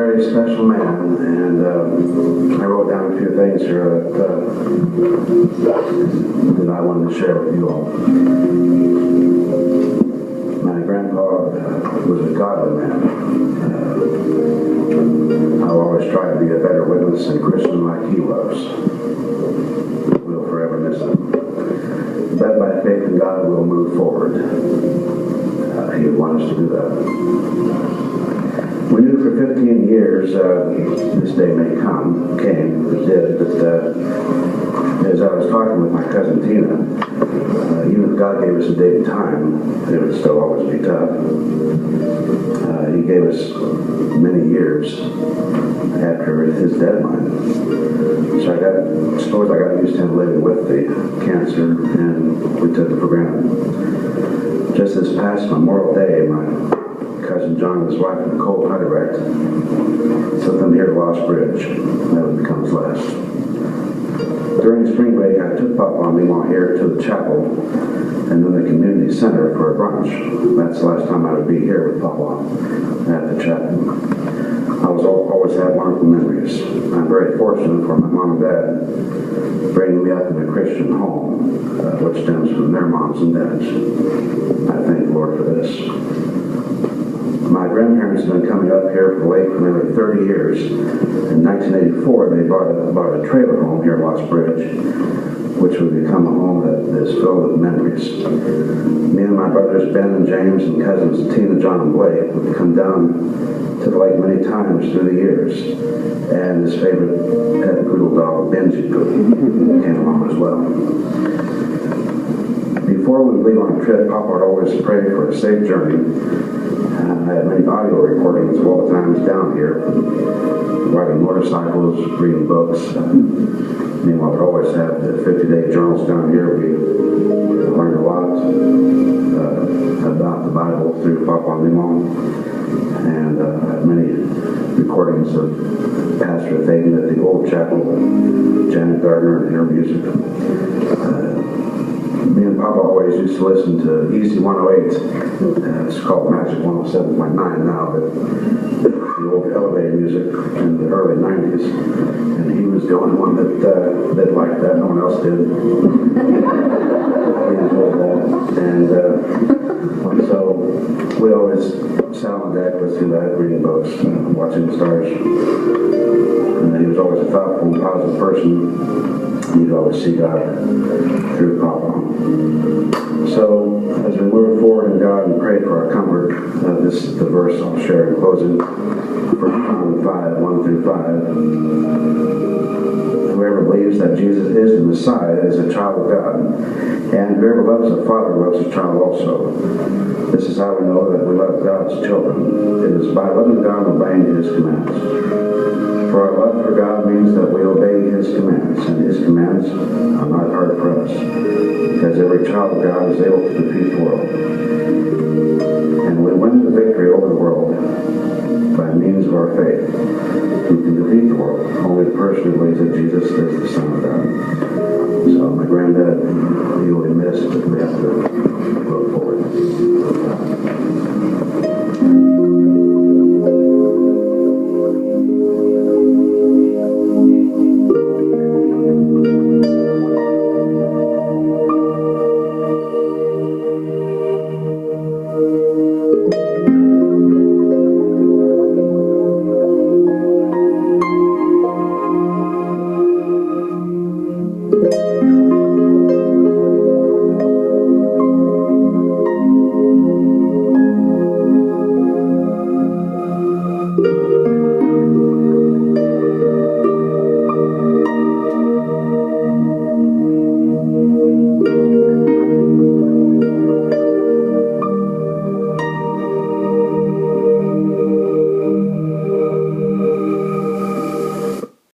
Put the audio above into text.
very special man, and I wrote down a few things here that I wanted to share with you all. My grandpa was a godly man. I've always tried to be a better witness and Christian like he was. We'll forever miss him. But by faith in God, we'll move forward. He would want us to do that. We knew for 15 years this day may came, it did, but as I was talking with my cousin Tina, even if God gave us a day and time, it would still always be tough. He gave us many years after his deadline. So I suppose I got used to him living with the cancer, and we took it for granted. Just this past Memorial Day, my cousin John and his wife Nicole had a wreck. Took them here to Lost Bridge. That would become his last. During spring break, I took Papa and Mima here to the chapel and then the community center for a brunch. That's the last time I would be here with Papa at the chapel. I always had wonderful memories. I'm very fortunate for my mom and dad bringing me up in a Christian home, which stems from their moms and dads. I thank the Lord for this. My grandparents have been coming up here for the lake for nearly 30 years. In 1984, they bought a trailer home here at Lost Bridge, which would become a home that is filled with memories. Me and my brothers Ben and James and cousins Tina, John, and Blake would come down to the lake many times through the years. And his favorite pet poodle dog, Benji came along as well. Before we would leave on a trip, Papa would always pray for a safe journey. I had many audio recordings of all the times down here, riding motorcycles, reading books. Meanwhile, we always have the 50-day journals down here. We learned a lot about the Bible through Papa and Mima, and had many recordings of Pastor Thaden at the old chapel, Janet Gardner, and her music. Me and Papa always used to listen to Easy 108. It's called Magic 107.9 now, but the old elevator music in the early 90s. And he was the only one that liked that. No one else did. He enjoyed that. And so we always sat on deck, listening to that, reading books, watching the stars. And he was always a thoughtful and positive person. You'd always see God through Papa. So, as we move forward in God and pray for our comfort, this is the verse I'll share in closing. 1 John 5, 1 through 5. Whoever believes that Jesus is the Messiah is a child of God, and whoever loves the Father loves the child also. This is how we know that we love God's children. It is by loving God and obeying His commands. For our love for God means that we obey His commands, and His commands are not hard for us, because every child of God is able to defeat the world. And we win the victory over the world by means of our faith. Who can defeat the world? Only the person who believes that Jesus is the Son of God. So my granddad, he will be missed, but we have to